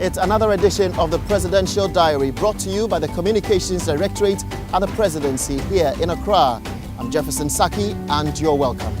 It's another edition of the Presidential Diary, brought to you by the Communications Directorate at the Presidency here in Accra. I'm Jefferson Saki, and you're welcome.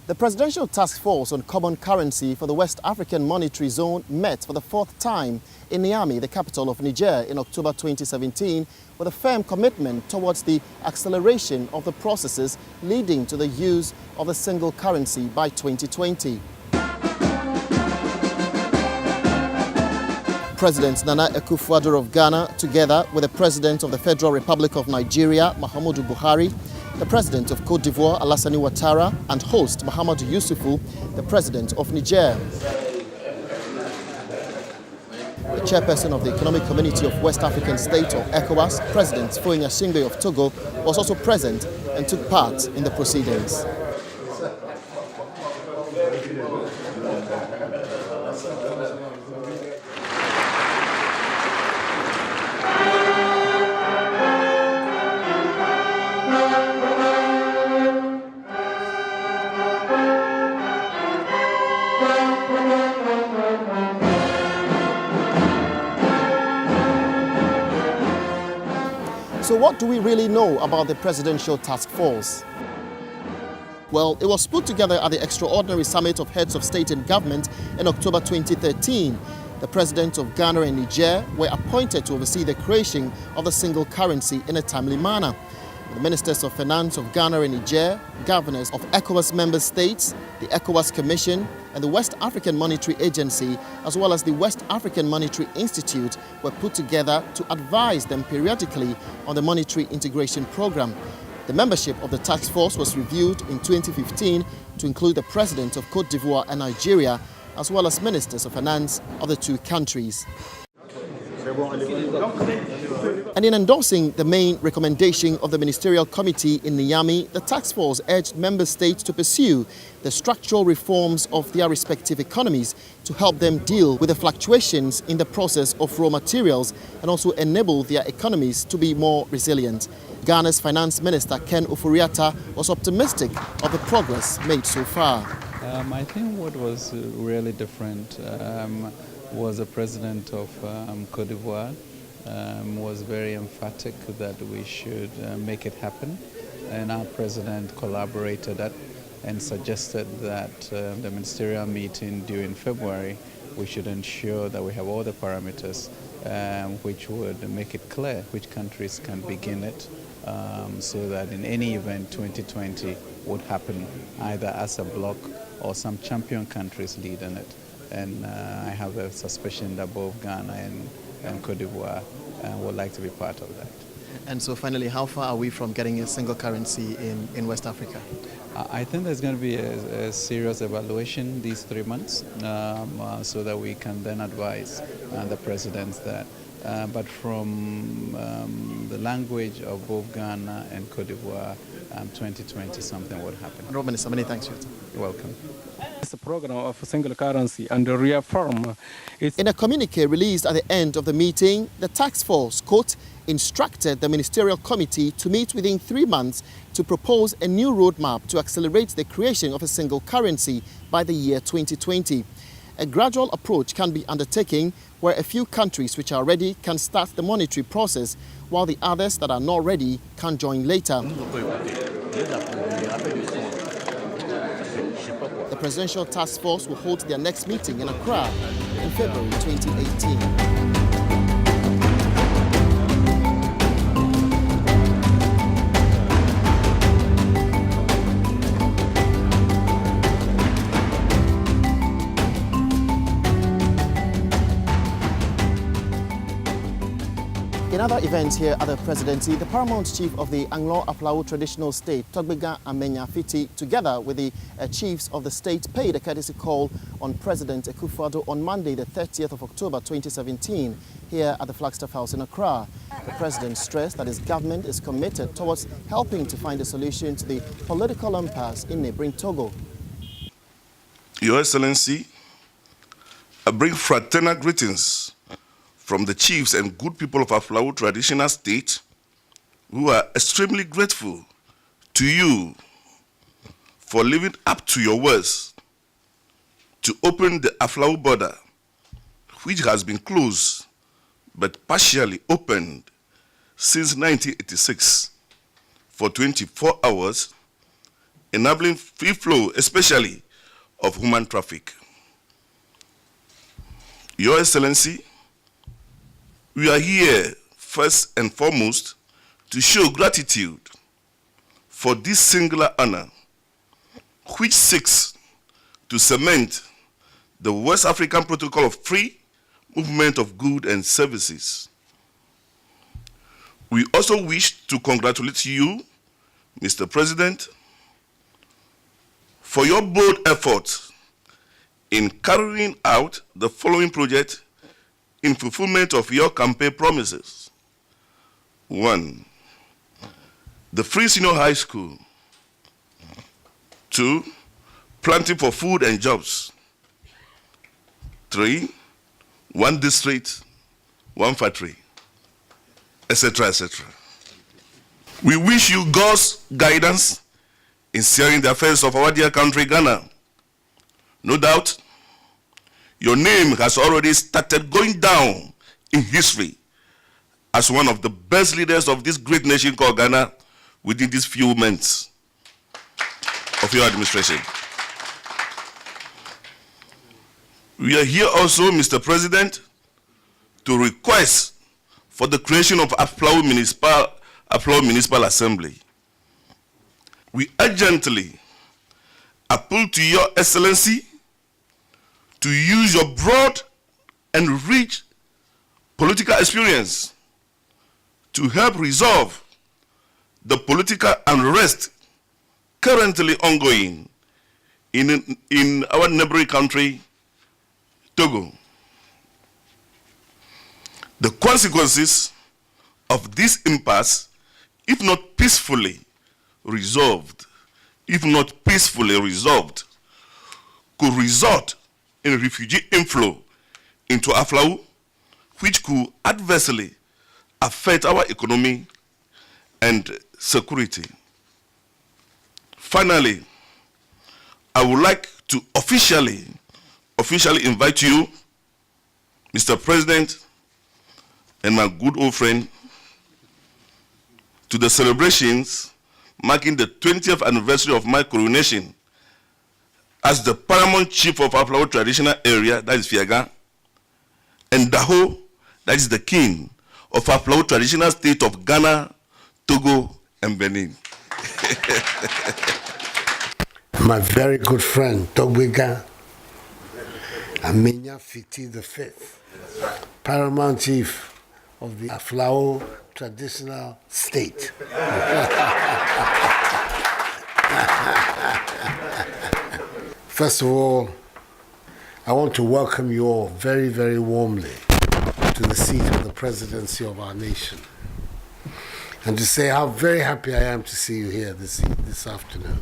The Presidential Task Force on Common Currency for the West African Monetary Zone met for the fourth time in Niamey, the capital of Niger, in October 2017, with a firm commitment towards the acceleration of the processes leading to the use of the single currency by 2020. President Nana Akufo-Addo of Ghana, together with the President of the Federal Republic of Nigeria, Muhammadu Buhari, the President of Côte d'Ivoire, Alassane Ouattara, and host Mahamadou Youssoufou, the President of Niger. The Chairperson of the Economic Community of West African States, or ECOWAS, President Foyinga Shingbe of Togo, was also present and took part in the proceedings. So what do we really know about the Presidential Task Force? Well, it was put together at the Extraordinary Summit of Heads of State and Government in October 2013. The President of Ghana and Niger were appointed to oversee the creation of the single currency in a timely manner. The Ministers of Finance of Ghana and Niger, governors of ECOWAS member states, the ECOWAS Commission, and the West African Monetary Agency, as well as the West African Monetary Institute, were put together to advise them periodically on the monetary integration program. The membership of the task force was reviewed in 2015 to include the President of Côte d'Ivoire and Nigeria, as well as Ministers of Finance of the two countries. And in endorsing the main recommendation of the Ministerial Committee in Niamey, the task force urged member states to pursue the structural reforms of their respective economies to help them deal with the fluctuations in the process of raw materials and also enable their economies to be more resilient. Ghana's Finance Minister Ken Ofori-Atta was optimistic of the progress made so far. I think what was really different was the President of Côte d'Ivoire was very emphatic that we should make it happen, and our President collaborated that and suggested that the ministerial meeting during February we should ensure that we have all the parameters which would make it clear which countries can begin it, so that in any event 2020 would happen either as a bloc or some champion countries leading it. And I have a suspicion that both Ghana and Côte d'Ivoire would like to be part of that. And so finally, how far are we from getting a single currency in West Africa? I think there's going to be a serious evaluation these 3 months so that we can then advise the presidents that. But from the language of both Ghana and Côte d'Ivoire, 2020 something would happen. Honourable Minister, many thanks for your time. You're welcome. It's a program of single currency and the reaffirm. In a communique released at the end of the meeting, the task force, quote, instructed the Ministerial Committee to meet within 3 months to propose a new roadmap to accelerate the creation of a single currency by the year 2020. A gradual approach can be undertaken where a few countries which are ready can start the monetary process, while the others that are not ready can join later. The Presidential Task Force will hold their next meeting in Accra in February 2018. In other events here at the Presidency, the Paramount Chief of the Anglo-Aflao Traditional State, Togbega Amenya Fiti, together with the chiefs of the state, paid a courtesy call on President Akufo-Addo on Monday, the 30th of October 2017. here at the Flagstaff House in Accra. The president stressed that his government is committed towards helping to find a solution to the political impasse in neighboring Togo. Your Excellency, I bring fraternal greetings from the chiefs and good people of Aflao traditional state, who are extremely grateful to you for living up to your words to open the Aflao border, which has been closed but partially opened since 1986 for 24 hours, enabling free flow, especially of human traffic. Your Excellency, we are here first and foremost to show gratitude for this singular honor, which seeks to cement the West African Protocol of Free Movement of Goods and Services. We also wish to congratulate you, Mr. President, for your bold efforts in carrying out the following project in fulfillment of your campaign promises. 1, the free senior high school. 2, planting for food and jobs. 3, 1 district, 1 factory, etc., etc. We wish you God's guidance in steering the affairs of our dear country, Ghana. No doubt, your name has already started going down in history as one of the best leaders of this great nation called Ghana within these few months of your administration. We are here also, Mr. President, to request for the creation of Aflao Municipal Assembly. We urgently appeal to your Excellency to use your broad and rich political experience to help resolve the political unrest currently ongoing in our neighboring country, Togo. The consequences of this impasse, if not peacefully resolved, could result in refugee inflow into Aflao, which could adversely affect our economy and security. Finally, I would like to officially invite you, Mr. President, and my good old friend, to the celebrations marking the 20th anniversary of my coronation as the paramount chief of Aflao traditional area, that is Fiaga, and Daho, that is the king of Aflao traditional state of Ghana, Togo, and Benin. My very good friend, Togbiga Amenya Fiti V, paramount chief of the Aflao traditional state. First of all, I want to welcome you all very, very warmly to the seat of the presidency of our nation, and to say how very happy I am to see you here this afternoon.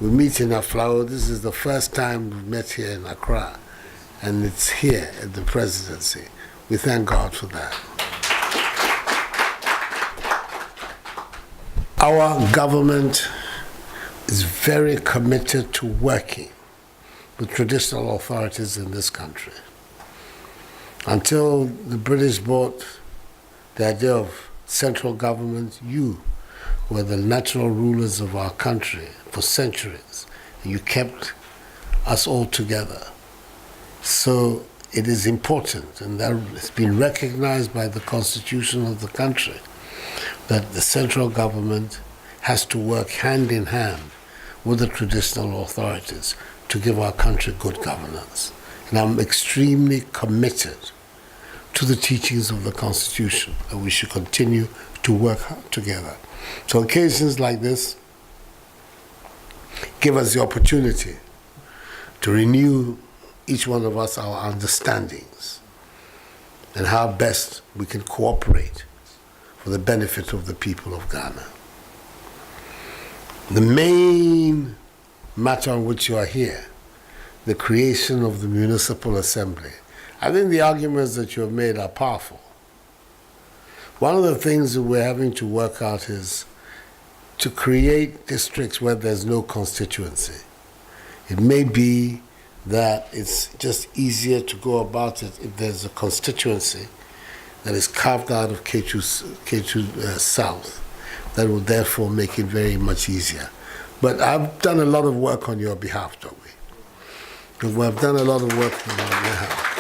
We meet in Aflao. This is the first time we've met here in Accra, and it's here at the presidency. We thank God for that. Our government is very committed to working with traditional authorities in this country. Until the British brought the idea of central government, you were the natural rulers of our country for centuries. You kept us all together. So it is important, and that has been recognized by the constitution of the country, that the central government has to work hand in hand with the traditional authorities to give our country good governance. And I'm extremely committed to the teachings of the Constitution, that we should continue to work together. So occasions like this give us the opportunity to renew, each one of us, our understandings and how best we can cooperate for the benefit of the people of Ghana. The main matter on which you are here, the creation of the Municipal Assembly, I think the arguments that you have made are powerful. One of the things that we're having to work out is to create districts where there's no constituency. It may be that it's just easier to go about it if there's a constituency that is carved out of K2 South. That will therefore make it very much easier. But I've done a lot of work on your behalf, don't we? We've done a lot of work on your behalf.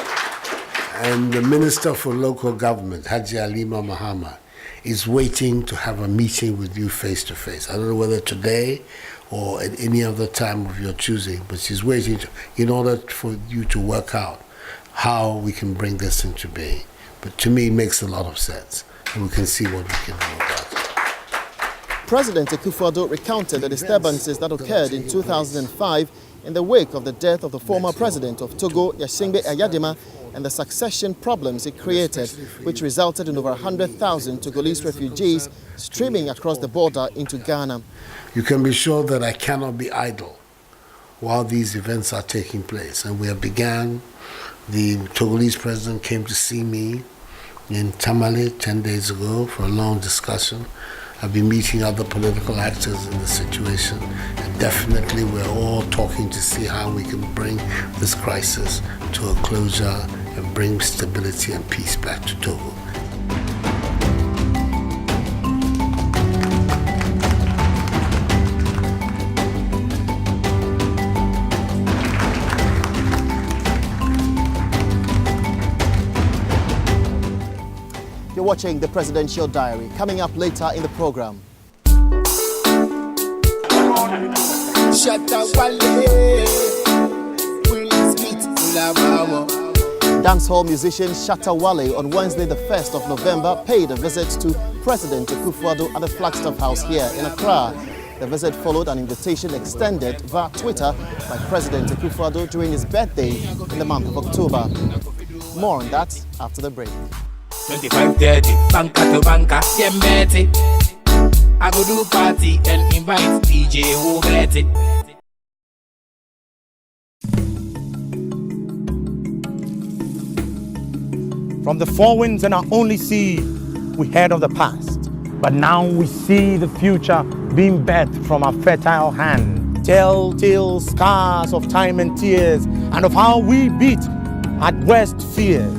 And the Minister for Local Government, Haji Alima Mahama, is waiting to have a meeting with you face to face. I don't know whether today or at any other time of your choosing, but she's waiting in order for you to work out how we can bring this into being. But to me, it makes a lot of sense, and we can see what we can do about it. President Akufo-Addo recounted the disturbances that occurred in 2005 in the wake of the death of the former president of Togo, Yashingbe Ayadima, and the succession problems it created, which resulted in over 100,000 Togolese refugees streaming across the border into Ghana. You can be sure that I cannot be idle while these events are taking place. And we have begun. The Togolese president came to see me in Tamale 10 days ago for a long discussion. I've been meeting other political actors in the situation, and definitely we're all talking to see how we can bring this crisis to a closure and bring stability and peace back to Togo. You're watching the Presidential Diary. Coming up later in the program. Dancehall musician Shatta Wale on Wednesday the 1st of November paid a visit to President Akufo-Addo at the Flagstaff House here in Accra. The visit followed an invitation extended via Twitter by President Akufo-Addo during his birthday in the month of October. More on that after the break. 25:30, banker to banker, Yembeti. I go do party and invite DJ Hobeti. From the four winds and our only sea, we heard of the past. But now we see the future being birthed from our fertile hand. Telltale scars of time and tears, and of how we beat at worst fears.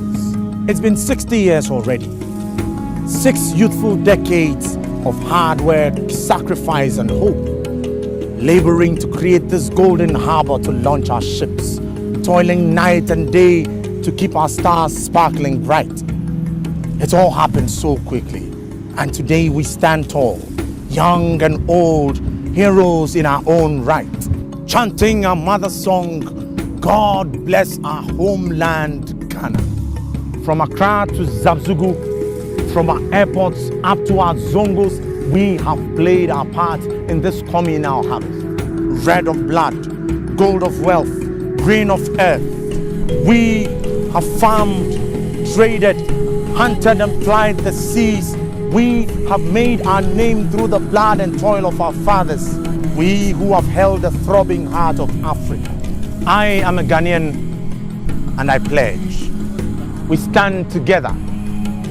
It's been 60 years already. 6 youthful decades of hard work, sacrifice and hope. Laboring to create this golden harbor to launch our ships. Toiling night and day to keep our stars sparkling bright. It's all happened so quickly. And today we stand tall, young and old, heroes in our own right. Chanting our mother song, God bless our homeland, Ghana. From Accra to Zabzugu, from our airports up to our zongos, we have played our part in this communal harvest. Red of blood, gold of wealth, green of earth. We have farmed, traded, hunted and plied the seas. We have made our name through the blood and toil of our fathers. We who have held the throbbing heart of Africa. I am a Ghanaian and I pledge. We stand together,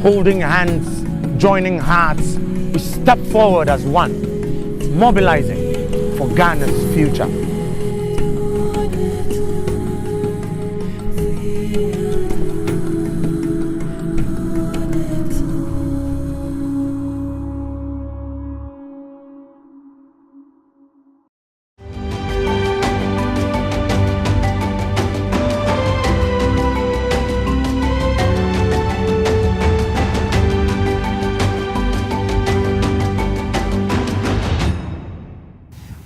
holding hands, joining hearts. We step forward as one, mobilizing for Ghana's future.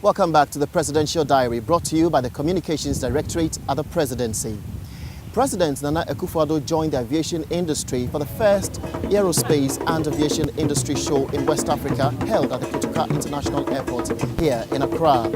Welcome back to the Presidential Diary, brought to you by the Communications Directorate at the Presidency. President Nana Akufo-Addo joined the aviation industry for the first Aerospace and Aviation Industry Show in West Africa, held at the Kotoka International Airport here in Accra.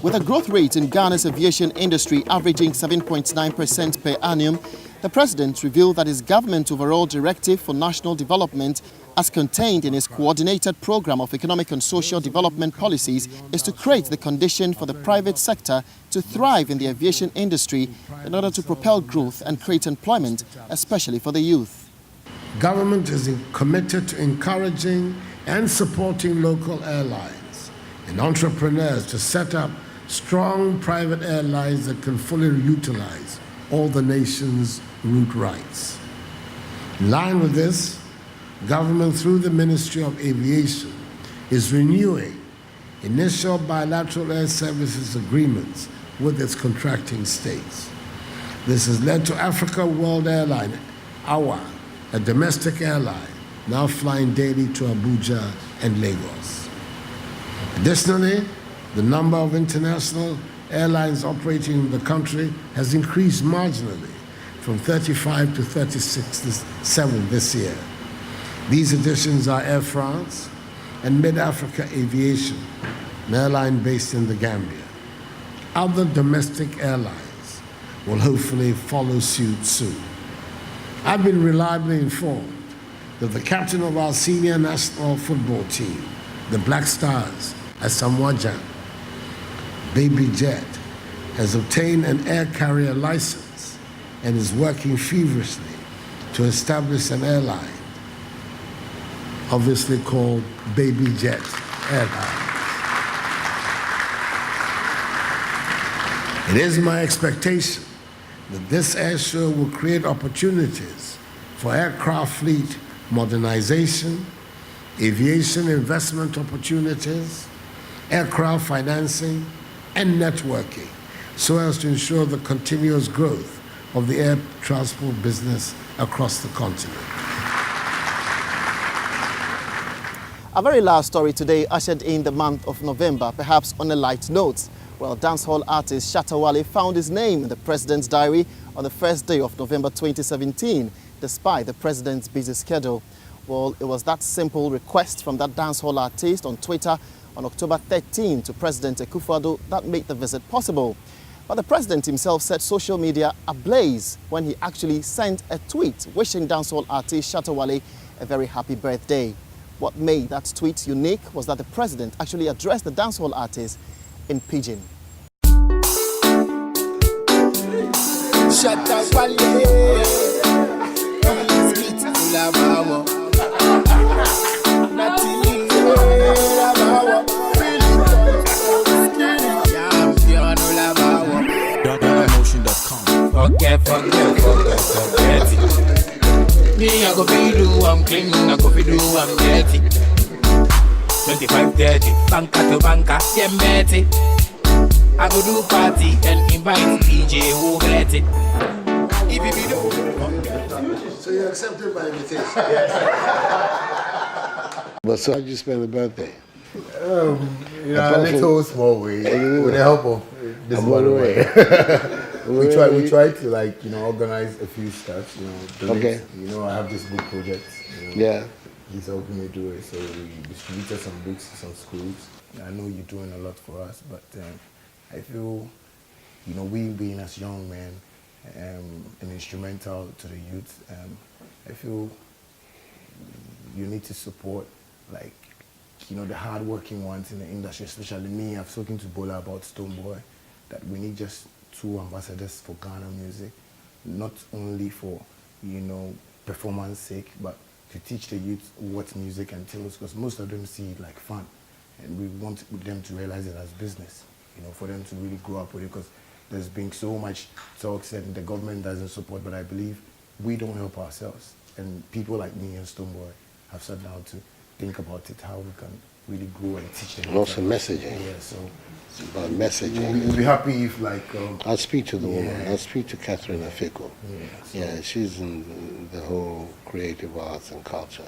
With With a growth rate in Ghana's aviation industry averaging 7.9% per annum, the president revealed that his government's overall directive for national development, as contained in his coordinated program of economic and social development policies, is to create the condition for the private sector to thrive in the aviation industry in order to propel growth and create employment, especially for the youth. Government is committed to encouraging and supporting local airlines and entrepreneurs to set up strong private airlines that can fully utilize all the nation's route rights. In line with this, government through the Ministry of Aviation is renewing initial bilateral air services agreements with its contracting states. This has led to Africa World Airline, AWA, a domestic airline, now flying daily to Abuja and Lagos. Additionally, the number of international airlines operating in the country has increased marginally from 35 to 36 this year. These additions are Air France and Mid-Africa Aviation, an airline based in the Gambia. Other domestic airlines will hopefully follow suit soon. I've been reliably informed that the captain of our senior national football team, the Black Stars, Asamoah Gyan, Baby Jet, has obtained an air carrier license and is working feverishly to establish an airline, obviously called Baby Jet Airline. It is my expectation that this air show will create opportunities for aircraft fleet modernization, aviation investment opportunities, aircraft financing, and networking, so as to ensure the continuous growth of the air transport business across the continent. A very last story today ushered in the month of November, perhaps on a light note. Well, dancehall artist Shatta Wale found his name in the president's diary on the first day of November 2017, despite the president's busy schedule. Well, it was that simple request from that dancehall artist on Twitter on October 13 to President Akufo-Addo that made the visit possible. But the president himself set social media ablaze when he actually sent a tweet wishing dancehall artist Shatta Wale a very happy birthday. What made that tweet unique was that the president actually addressed the dancehall artist in Pidgin. Shatta Wale, forget it. Me, I go be do, I'm clean, I go be do, I'm dirty. 25-30, banker to banker, yeah, mate. I go do party and invite DJ who bet it. If you do. So you accepted my invitation? But so how'd you spend the birthday? A little small way, with the help of this one way. we try to organize a few stuff, Okay. I have this book project. Yeah. He's helping me do it, so we distributed some books to some schools. I know you're doing a lot for us, but I feel, we being as young men and instrumental to the youth, I feel you need to support, the hard-working ones in the industry, especially me. I've spoken to Bola about Stoneboy, that we need just 2 ambassadors for Ghana music, not only for, performance sake, but to teach the youth what music entails, because most of them see it like fun, and we want them to realize it as business, for them to really grow up with it, because there's been so much talk said the government doesn't support, but I believe we don't help ourselves, and people like me and Stoneboy have sat down to think about it, how we can really grow and teach them. And also messaging. Yeah, so it's about messaging. We'll be happy if I'll speak to the woman. Yeah. I'll speak to Catherine Afiko. Yeah, so She's in the whole creative arts and culture,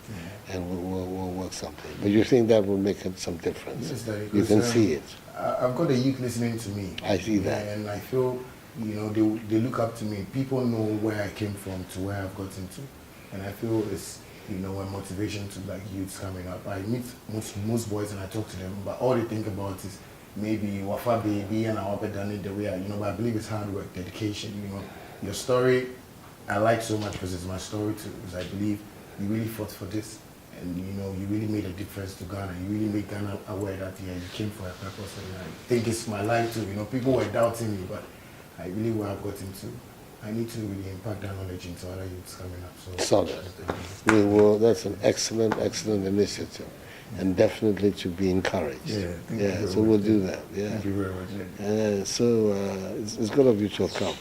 and we'll work something. But you think that will make some difference? Yes, Daddy, you can see it. I've got the youth listening to me. I see that. And I feel, they look up to me. People know where I came from to where I've gotten to. And I feel it's, a motivation to youths coming up. I meet most boys and I talk to them, but all they think about is maybe wafa baby and I'll be done it the way I, but I believe it's hard work, dedication. Your story I like so much because it's my story too. Because I believe you really fought for this, and you really made a difference to Ghana. You really made Ghana aware that you came for a purpose, and I think it's my life too. People were doubting me, but I really where I've got into. I need to really impact that knowledge into other youths coming up. So that's an excellent initiative, and definitely to be encouraged. Yeah, so we'll do that. Yeah. Thank you very much. So it's good of you to have come.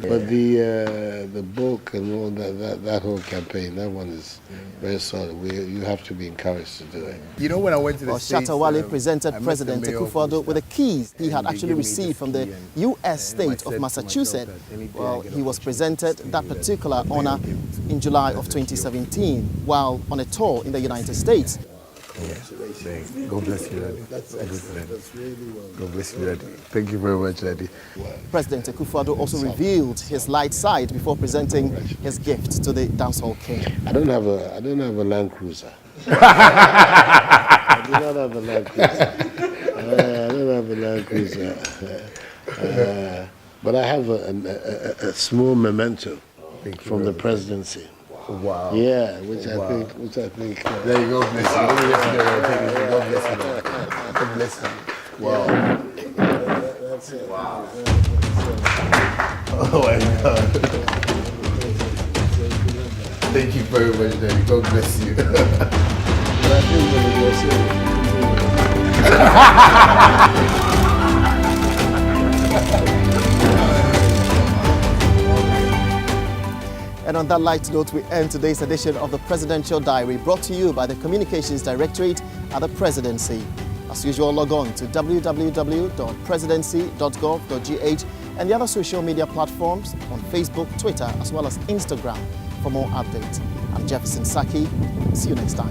But the book and all that whole campaign, that one is very solid. You have to be encouraged to do it. When I went to the States, Shatta Wale presented President Akufo-Addo with the keys he had actually received from the U.S. state of Massachusetts. Well, he was presented that particular honor in July of 2017 while on a tour in the United States. God bless you, Daddy. That's excellent. God bless you, Daddy. Thank you very much, Daddy. President Akufo-Addo also revealed his light side before presenting his gift to the dancehall king. I don't have a Land Cruiser. I do not have a Land Cruiser. I don't have a Land Cruiser. But I have a small memento from the presidency. Wow. Yeah, which I think. There you go, bless you. God bless you. God bless you. Wow. That's it. Wow. Oh my God. Thank you very much, Daddy. God bless you. And on that light note, we end today's edition of the Presidential Diary, brought to you by the Communications Directorate at the Presidency. As usual, log on to www.presidency.gov.gh and the other social media platforms on Facebook, Twitter, as well as Instagram for more updates. I'm Jefferson Saki. See you next time.